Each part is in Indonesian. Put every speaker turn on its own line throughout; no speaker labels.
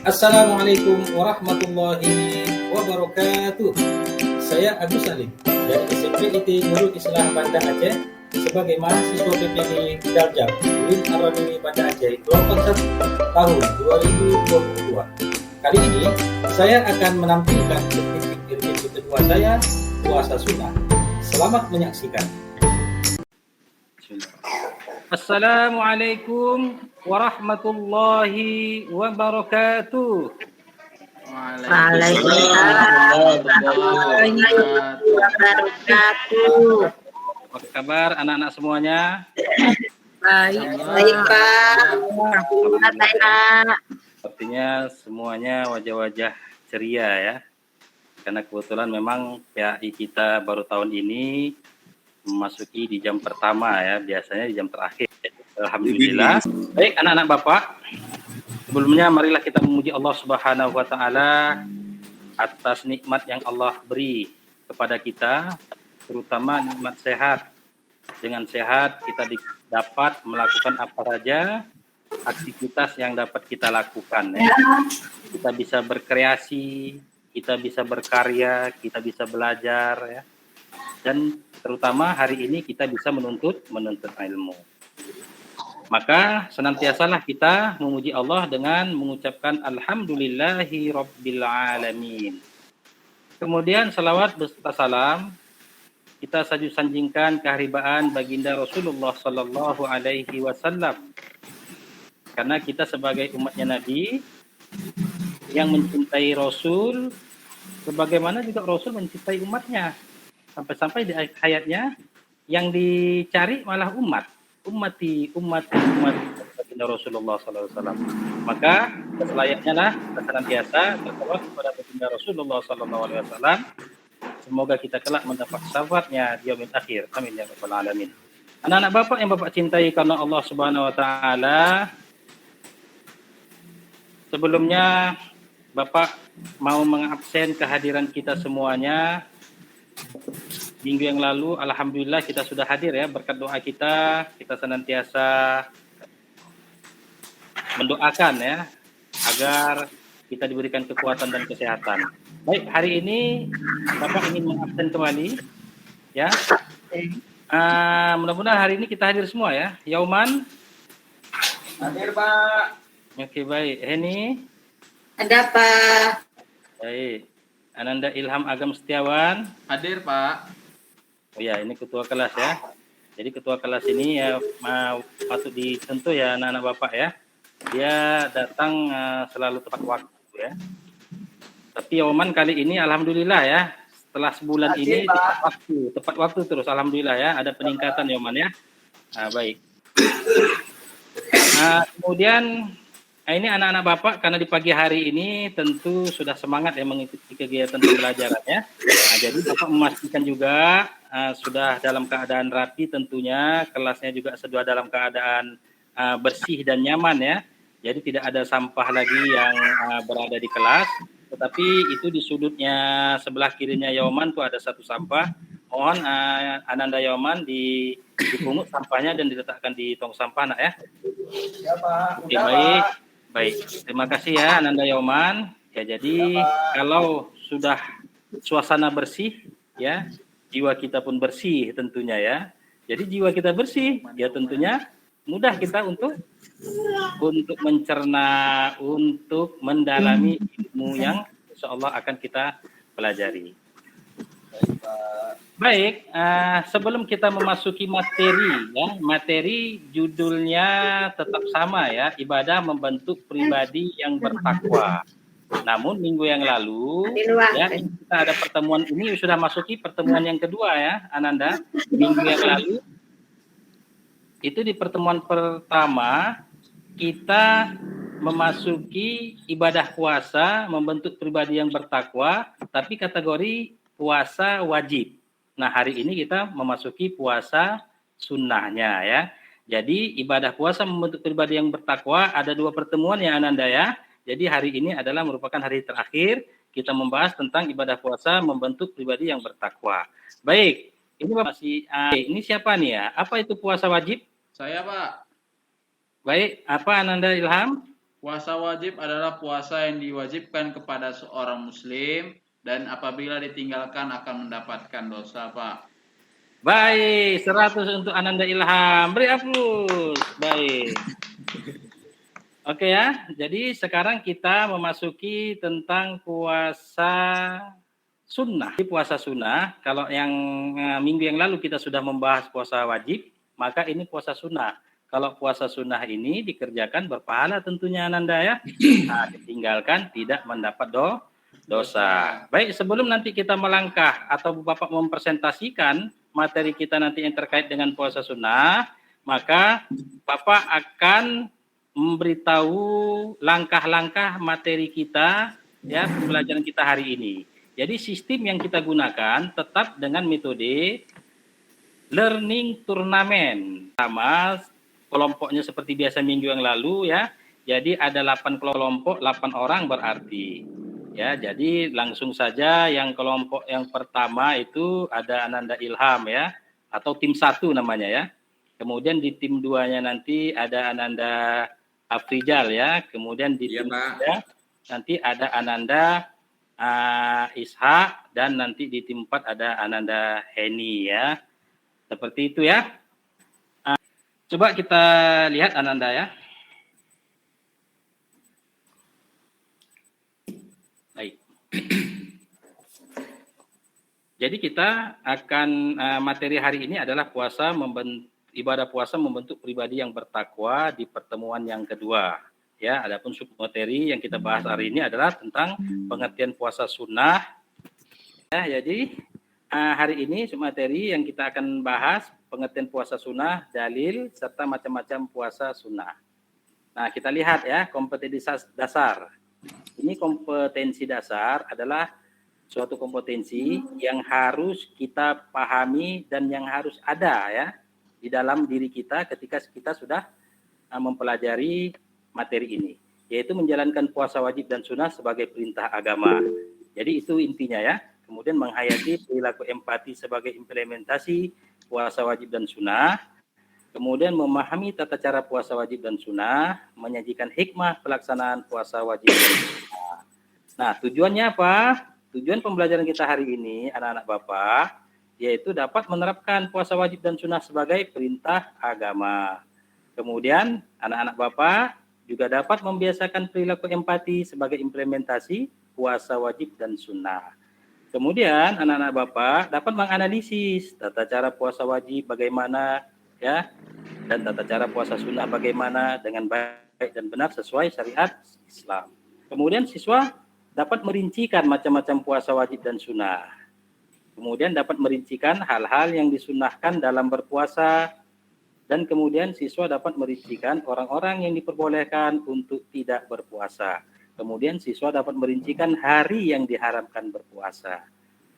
Assalamualaikum warahmatullahi wabarakatuh. Saya Agus Salim dari SMP IT Nurul Islam Banda Aceh sebagai mahasiswa PPD Daljab UIN Ar-Rabiwi Banda Aceh kelompok 1 tahun 2022. Kali ini saya akan menampilkan titik review kedua saya, puasa sunnah. Selamat menyaksikan. Assalamualaikum warahmatullahi wabarakatuh.
Waalaikumsalam warahmatullahi wabarakatuh.
Apa kabar anak-anak semuanya?
Baik, Pak.
Sepertinya semuanya wajah-wajah ceria ya. Karena kebetulan memang PAI kita baru tahun ini memasuki di jam pertama ya, biasanya di jam terakhir. Alhamdulillah. Baik anak-anak Bapak, sebelumnya marilah kita memuji Allah Subhanahu wa taala atas nikmat yang Allah beri kepada kita, terutama nikmat sehat. Dengan sehat kita dapat melakukan apa saja aktivitas yang dapat kita lakukan ya. Kita bisa berkreasi, kita bisa berkarya, kita bisa belajar ya. Dan terutama hari ini kita bisa menuntut ilmu. Maka senantiasalah kita memuji Allah dengan mengucapkan alhamdulillahi rabbil alamin. Kemudian salawat beserta salam kita sanjungkan keharibaan baginda Rasulullah sallallahu alaihi wasallam. Karena kita sebagai umatnya Nabi yang mencintai Rasul, sebagaimana juga Rasul mencintai umatnya. Sampai-sampai di akhir hayatnya yang dicari malah ummati baginda Rasulullah SAW. Maka selayaknya lah kita senantiasa bertawaf kepada baginda Rasulullah SAW. Semoga kita kelak mendapat syafaatnya di yaumil akhir. Amin ya rabbal alamin. Anak-anak Bapak yang Bapak cintai karena Allah Subhanahu wa taala, sebelumnya Bapak mau mengabsen kehadiran kita semuanya. Minggu yang lalu alhamdulillah kita sudah hadir ya, berkat doa kita senantiasa mendoakan ya agar kita diberikan kekuatan dan kesehatan. Baik, hari ini Bapak ingin mengabsen kembali ya. Mudah-mudahan hari ini kita hadir semua ya. Yauman
Hadir, Pak.
Oke, baik. Heni
Ada, Pak.
baik. Ananda Ilham Agam Setiawan
Hadir, Pak.
Oh ya, ini ketua kelas ya. Jadi ketua kelas ini ya patut dicontoh ya anak-anak Bapak ya. Dia datang selalu tepat waktu ya. Tapi Yoman kali ini alhamdulillah ya. Setelah sebulan
Hadir,
ini
Pak.
tepat waktu terus alhamdulillah ya. Ada peningkatan Yoman ya. Baik. Kemudian ini anak-anak Bapak karena di pagi hari ini tentu sudah semangat ya mengikuti kegiatan pembelajaran ya. Jadi Bapak memastikan juga sudah dalam keadaan rapi tentunya, kelasnya juga sudah dalam keadaan bersih dan nyaman ya. Jadi tidak ada sampah lagi yang berada di kelas, tetapi itu di sudutnya sebelah kirinya Yoman tuh ada satu sampah. Mohon Ananda Yoman dipungut sampahnya dan diletakkan di tong sampah nak ya.
Ya, Pak.
Oke, baik. Terima kasih ya Ananda Yoman. Ya, jadi kalau sudah suasana bersih ya, jiwa kita pun bersih tentunya ya. Jadi jiwa kita bersih, ya tentunya mudah kita untuk mencerna, untuk mendalami ilmu yang insya Allah akan kita pelajari. Baik, sebelum kita memasuki materi judulnya tetap sama ya, ibadah membentuk pribadi yang bertakwa. Namun minggu yang lalu ya kita ada pertemuan ini sudah masuki pertemuan yang kedua ya Ananda. Minggu yang lalu itu di pertemuan pertama kita memasuki ibadah puasa membentuk pribadi yang bertakwa, tapi kategori puasa wajib. Nah, hari ini kita memasuki puasa sunnahnya ya. Jadi ibadah puasa membentuk pribadi yang bertakwa ada 2 pertemuan ya Ananda ya. Jadi hari ini adalah merupakan hari terakhir kita membahas tentang ibadah puasa membentuk pribadi yang bertakwa. Baik, ini ini siapa nih ya? Apa itu puasa wajib?
Saya, Pak.
Baik, apa Ananda Ilham?
Puasa wajib adalah puasa yang diwajibkan kepada seorang muslim dan apabila ditinggalkan akan mendapatkan dosa, Pak.
Baik, 100 untuk Ananda Ilham. Beri aplaus. Baik. Oke ya, jadi sekarang kita memasuki tentang puasa sunnah. Puasa sunnah, kalau yang minggu yang lalu kita sudah membahas puasa wajib, maka ini puasa sunnah. Kalau puasa sunnah ini dikerjakan berpahala tentunya Ananda ya. Nah, ditinggalkan tidak mendapat dosa. Baik, sebelum nanti kita melangkah atau Bapak mempresentasikan materi kita nanti yang terkait dengan puasa sunnah, maka Bapak akan memberitahu langkah-langkah materi kita ya pembelajaran kita hari ini. Jadi sistem yang kita gunakan tetap dengan metode learning turnamen. Sama kelompoknya seperti biasa minggu yang lalu ya. Jadi ada 8 kelompok, 8 orang berarti. Ya, jadi langsung saja yang kelompok yang pertama itu ada Ananda Ilham ya, atau tim 1 namanya ya. Kemudian di tim 2-nya nanti ada Ananda Afrizal ya. Kemudian di tim 3 nanti ada Ananda Ishak dan nanti di tim 4 ada Ananda Heni ya. Seperti itu ya. Coba kita lihat Ananda ya. Baik. Jadi kita akan materi hari ini adalah ibadah puasa membentuk pribadi yang bertakwa di pertemuan yang kedua. Ya, adapun submateri yang kita bahas hari ini adalah tentang pengertian puasa sunnah. Ya, jadi hari ini submateri yang kita akan bahas pengertian puasa sunnah, dalil serta macam-macam puasa sunnah. Nah, kita lihat ya kompetensi dasar. Ini kompetensi dasar adalah suatu kompetensi yang harus kita pahami dan yang harus ada ya di dalam diri kita ketika kita sudah mempelajari materi ini, yaitu menjalankan puasa wajib dan sunnah sebagai perintah agama. Jadi itu intinya ya. Kemudian menghayati perilaku empati sebagai implementasi puasa wajib dan sunnah. Kemudian memahami tata cara puasa wajib dan sunnah, menyajikan hikmah pelaksanaan puasa wajib dan sunnah. Nah, tujuannya apa? Tujuan pembelajaran kita hari ini, anak-anak Bapak, yaitu dapat menerapkan puasa wajib dan sunnah sebagai perintah agama. Kemudian, anak-anak Bapak juga dapat membiasakan perilaku empati sebagai implementasi puasa wajib dan sunnah. Kemudian, anak-anak Bapak dapat menganalisis tata cara puasa wajib bagaimana, ya, dan tata cara puasa sunnah bagaimana dengan baik dan benar sesuai syariat Islam. Kemudian siswa dapat merincikan macam-macam puasa wajib dan sunnah. Kemudian dapat merincikan hal-hal yang disunnahkan dalam berpuasa. Dan kemudian siswa dapat merincikan orang-orang yang diperbolehkan untuk tidak berpuasa. Kemudian siswa dapat merincikan hari yang diharamkan berpuasa.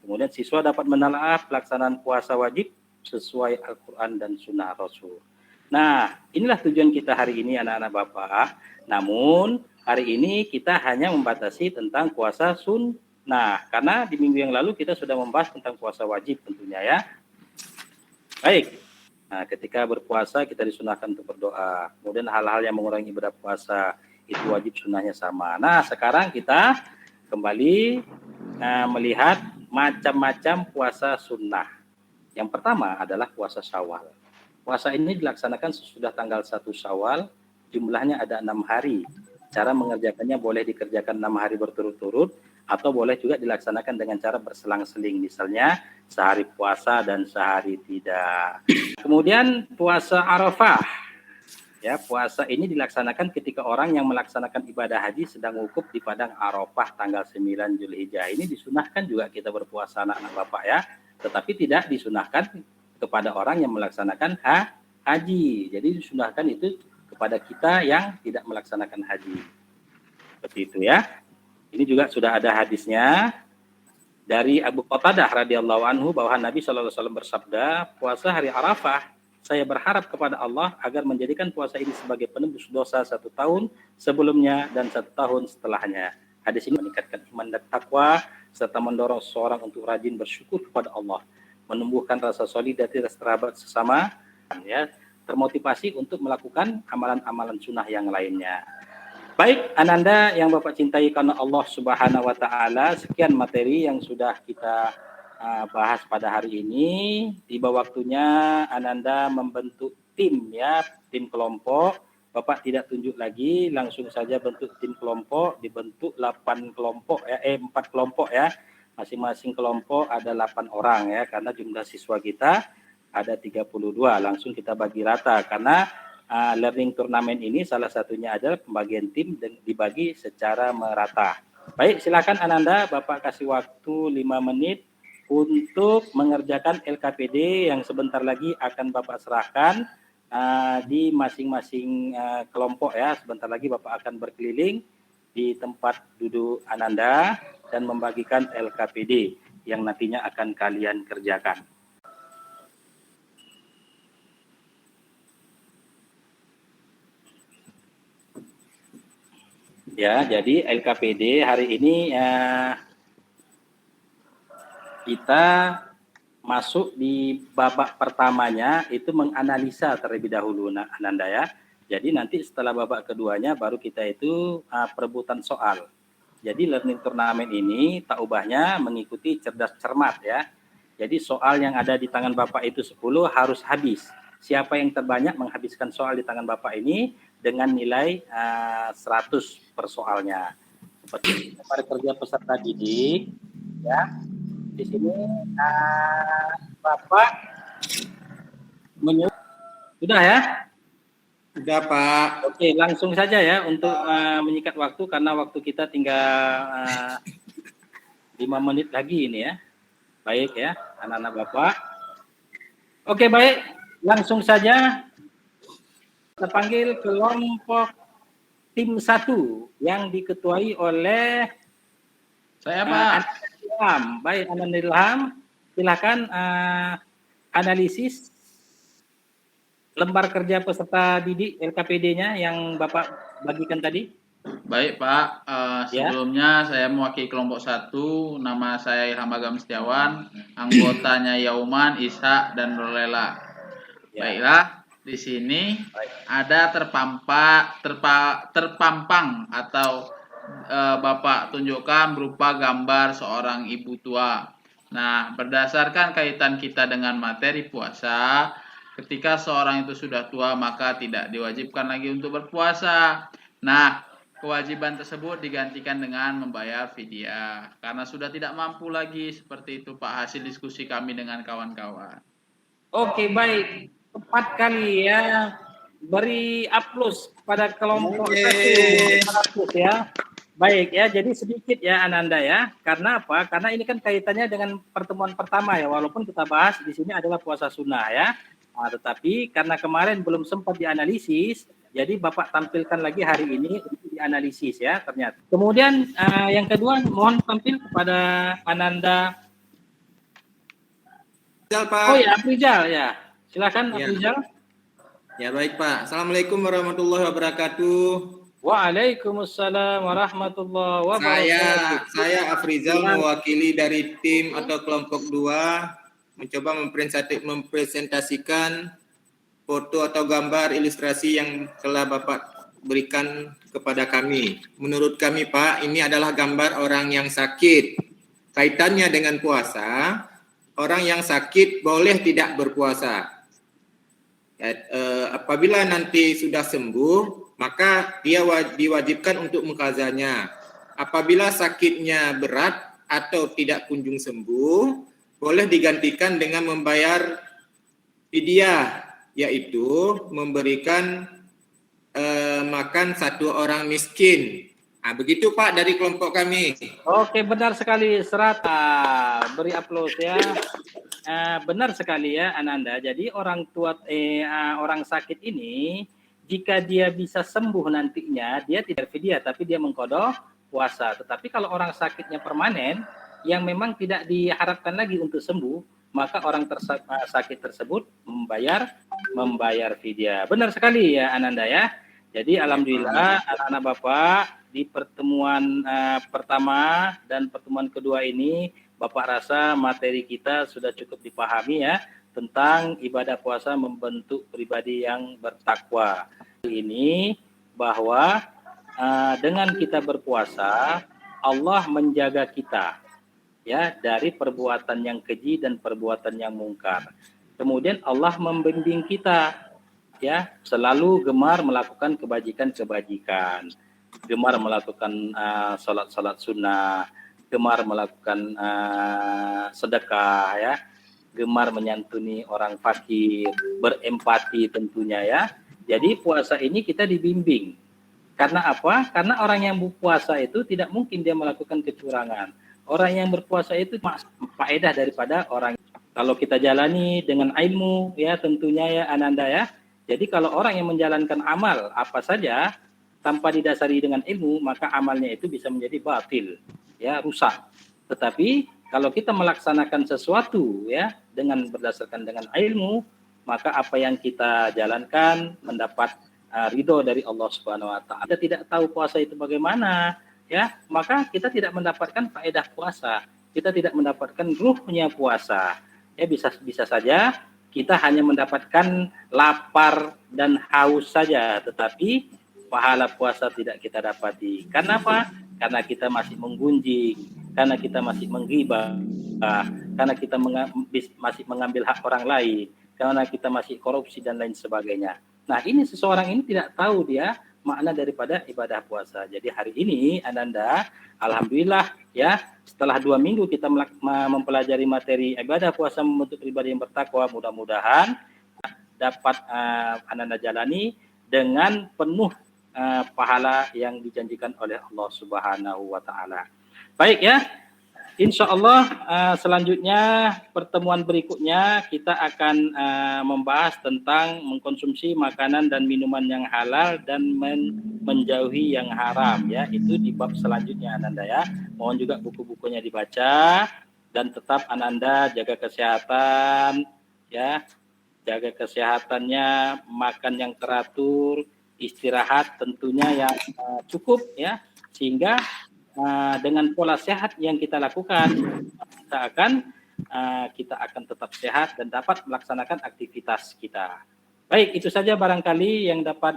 Kemudian siswa dapat menelaah pelaksanaan puasa wajib sesuai Al-Quran dan Sunnah Rasul. Nah, inilah tujuan kita hari ini anak-anak Bapak. Namun, hari ini kita hanya membatasi tentang puasa sunnah. Karena di minggu yang lalu kita sudah membahas tentang puasa wajib tentunya ya. Baik. Nah, ketika berpuasa kita disunahkan untuk berdoa. Kemudian hal-hal yang mengurangi ibadah puasa itu wajib sunnahnya sama. Nah, sekarang kita kembali melihat macam-macam puasa sunnah. Yang pertama adalah puasa Syawal. Puasa ini dilaksanakan sesudah tanggal 1 Syawal, jumlahnya ada 6 hari. Cara mengerjakannya boleh dikerjakan 6 hari berturut-turut, atau boleh juga dilaksanakan dengan cara berselang-seling, misalnya sehari puasa dan sehari tidak. Kemudian puasa Arafah. Ya, puasa ini dilaksanakan ketika orang yang melaksanakan ibadah haji sedang wukuf di padang Arafah tanggal 9 Zulhijjah. Ini disunahkan juga kita berpuasa anak-anak Bapak ya, tetapi tidak disunahkan kepada orang yang melaksanakan haji. Jadi disunahkan itu kepada kita yang tidak melaksanakan haji. Seperti itu ya. Ini juga sudah ada hadisnya dari Abu Qatadah radhiyallahu anhu bahwa Nabi sallallahu alaihi wasallam bersabda, puasa hari Arafah, saya berharap kepada Allah agar menjadikan puasa ini sebagai penebus dosa 1 tahun sebelumnya dan 1 tahun setelahnya. Hadis ini meningkatkan iman dan takwa serta mendorong seseorang untuk rajin bersyukur kepada Allah, menumbuhkan rasa solidaritas terhadap sesama, ya, termotivasi untuk melakukan amalan-amalan sunnah yang lainnya. Baik, Ananda yang Bapak cintai karena Allah Subhanahu wa taala, sekian materi yang sudah kita bahas pada hari ini. Tiba waktunya Ananda membentuk tim ya, tim kelompok. Bapak tidak tunjuk lagi, langsung saja bentuk tim kelompok, dibentuk 8 kelompok ya, 4 kelompok ya. Masing-masing kelompok ada 8 orang ya, karena jumlah siswa kita ada 32. Langsung kita bagi rata karena learning turnamen ini salah satunya adalah pembagian tim dan dibagi secara merata. Baik, silakan Ananda, Bapak kasih waktu 5 menit untuk mengerjakan LKPD yang sebentar lagi akan Bapak serahkan di masing-masing kelompok ya. Sebentar lagi Bapak akan berkeliling di tempat duduk Ananda dan membagikan LKPD yang nantinya akan kalian kerjakan. Ya, jadi LKPD hari ini kita masuk di babak pertamanya itu menganalisa terlebih dahulu Ananda ya. Jadi nanti setelah babak keduanya baru kita itu perebutan soal. Jadi learning turnamen ini tak ubahnya mengikuti cerdas cermat ya. Jadi soal yang ada di tangan Bapak itu 10 harus habis. Siapa yang terbanyak menghabiskan soal di tangan Bapak ini dengan nilai 100 per soalnya. Seperti pada kerja peserta didik ya. Di sini Bapak menyuruh sudah ya?
Sudah, Pak.
Oke, langsung saja ya untuk menyikat waktu karena waktu kita tinggal 5 menit lagi ini ya. Baik ya, anak-anak Bapak. Oke, baik. Langsung saja kita panggil kelompok tim 1 yang diketuai oleh
Saya, Pak.
Ilham. Baik, Ananda Ilham, silakan analisis lembar kerja peserta didik LKPD-nya yang Bapak bagikan tadi.
Baik, Pak. Sebelumnya saya mewakili kelompok 1. Nama saya Ilham Agam Setiawan. Anggotanya Yauman, Ishak, dan Rolela.
Ya.
Baiklah, di sini ada terpampang atau Bapak tunjukkan berupa gambar seorang ibu tua. Nah, berdasarkan kaitan kita dengan materi puasa, ketika seorang itu sudah tua maka tidak diwajibkan lagi untuk berpuasa. Nah, kewajiban tersebut digantikan dengan membayar fidyah karena sudah tidak mampu lagi. Seperti itu Pak hasil diskusi kami dengan kawan-kawan.
Oke, baik. Tepat kali ya. Beri aplaus pada kelompok 1 ya. Baik ya, jadi sedikit ya Ananda ya. Karena apa? Karena ini kan kaitannya dengan pertemuan pertama ya. Walaupun kita bahas di sini adalah puasa sunnah ya. Tetapi karena kemarin belum sempat dianalisis, jadi Bapak tampilkan lagi hari ini untuk dianalisis ya ternyata. Kemudian yang kedua mohon tampil kepada Ananda.
Pak.
Oh ya, Afrizal ya. Silakan
Ya.
Afrizal.
Ya, baik, Pak. Assalamualaikum warahmatullahi wabarakatuh.
Waalaikumsalam warahmatullahi wabarakatuh.
Saya Afrizal mewakili dari tim atau kelompok 2 mencoba mempresentasikan foto atau gambar ilustrasi yang telah Bapak berikan kepada kami. Menurut kami, Pak, ini adalah gambar orang yang sakit. Kaitannya dengan puasa, orang yang sakit boleh tidak berpuasa. Apabila nanti sudah sembuh, maka dia diwajibkan untuk mukazanya. Apabila sakitnya berat atau tidak kunjung sembuh, boleh digantikan dengan membayar fidyah, yaitu memberikan makan 1 orang miskin. Begitu Pak dari kelompok kami.
Oke, benar sekali serata. Beri aplaus ya. Benar sekali ya Ananda. Jadi orang tua orang sakit ini jika dia bisa sembuh nantinya, dia tidak fidyah tapi dia mengqadha puasa. Tetapi kalau orang sakitnya permanen yang memang tidak diharapkan lagi untuk sembuh, maka orang sakit tersebut membayar fidyah. Benar sekali ya Ananda ya. Jadi alhamdulillah anak-anak Bapak di pertemuan pertama dan pertemuan kedua ini Bapak rasa materi kita sudah cukup dipahami ya tentang ibadah puasa membentuk pribadi yang bertakwa. Ini bahwa dengan kita berpuasa, Allah menjaga kita ya dari perbuatan yang keji dan perbuatan yang mungkar. Kemudian Allah membimbing kita ya selalu gemar melakukan kebajikan-kebajikan, gemar melakukan salat-salat sunnah, gemar melakukan sedekah ya, gemar menyantuni orang fakir, berempati tentunya ya. Jadi puasa ini kita dibimbing. Karena apa? Karena orang yang berpuasa itu tidak mungkin dia melakukan kecurangan. Orang yang berpuasa itu faedah daripada orang. Kalau kita jalani dengan ilmu ya tentunya ya Ananda ya. Jadi kalau orang yang menjalankan amal apa saja tanpa didasari dengan ilmu, maka amalnya itu bisa menjadi batil, ya rusak. Tetapi kalau kita melaksanakan sesuatu ya berdasarkan dengan ilmu, maka apa yang kita jalankan mendapat ridho dari Allah Subhanahu wa taala. Kita tidak tahu puasa itu bagaimana, ya, maka kita tidak mendapatkan faedah puasa. Kita tidak mendapatkan ruhnya puasa. Ya bisa saja kita hanya mendapatkan lapar dan haus saja, tetapi pahala puasa tidak kita dapati. Karena apa? Karena kita masih menggunjing, karena kita masih menggibah, karena kita masih mengambil hak orang lain, karena kita masih korupsi dan lain sebagainya. Nah, ini seseorang ini tidak tahu dia makna daripada ibadah puasa. Jadi hari ini Ananda, alhamdulillah ya, setelah 2 minggu kita mempelajari materi ibadah puasa membentuk pribadi yang bertakwa, mudah-mudahan dapat Ananda jalani dengan penuh pahala yang dijanjikan oleh Allah Subhanahu wa taala. Baik ya. Insya Allah selanjutnya pertemuan berikutnya kita akan membahas tentang mengkonsumsi makanan dan minuman yang halal dan menjauhi yang haram ya, itu di bab selanjutnya Ananda ya. Mohon juga buku-bukunya dibaca dan tetap Ananda jaga kesehatan ya, jaga kesehatannya, makan yang teratur, istirahat tentunya yang cukup ya, sehingga dengan pola sehat yang kita lakukan kita akan tetap sehat dan dapat melaksanakan aktivitas kita. Baik, itu saja barangkali yang dapat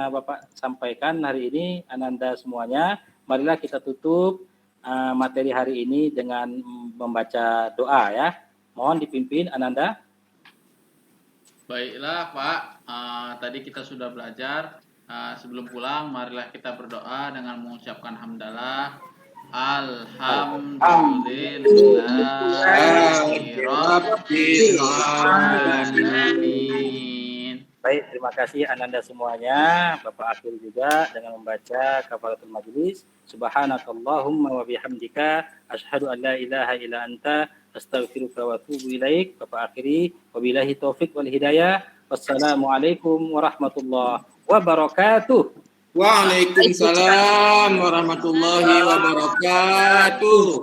Bapak sampaikan hari ini Ananda semuanya. Marilah kita tutup materi hari ini dengan membaca doa ya. Mohon dipimpin Ananda.
Baiklah Pak, tadi kita sudah belajar. Sebelum pulang, marilah kita berdoa dengan mengucapkan hamdalah. Alhamdulillahirrahmanirrahim.
Baik, terima kasih Ananda semuanya. Bapak akhir juga dengan membaca kafaratul majlis. Subhanakallahumma wa bihamdika asyhadu an la ilaha illa anta astaghfiruka wa atubu ilaik. Bapak akhiri wabillahi taufik wal hidayah. Wassalamualaikum warahmatullahi wabarakatuh.
Waalaikumsalam warahmatullahi wabarakatuh.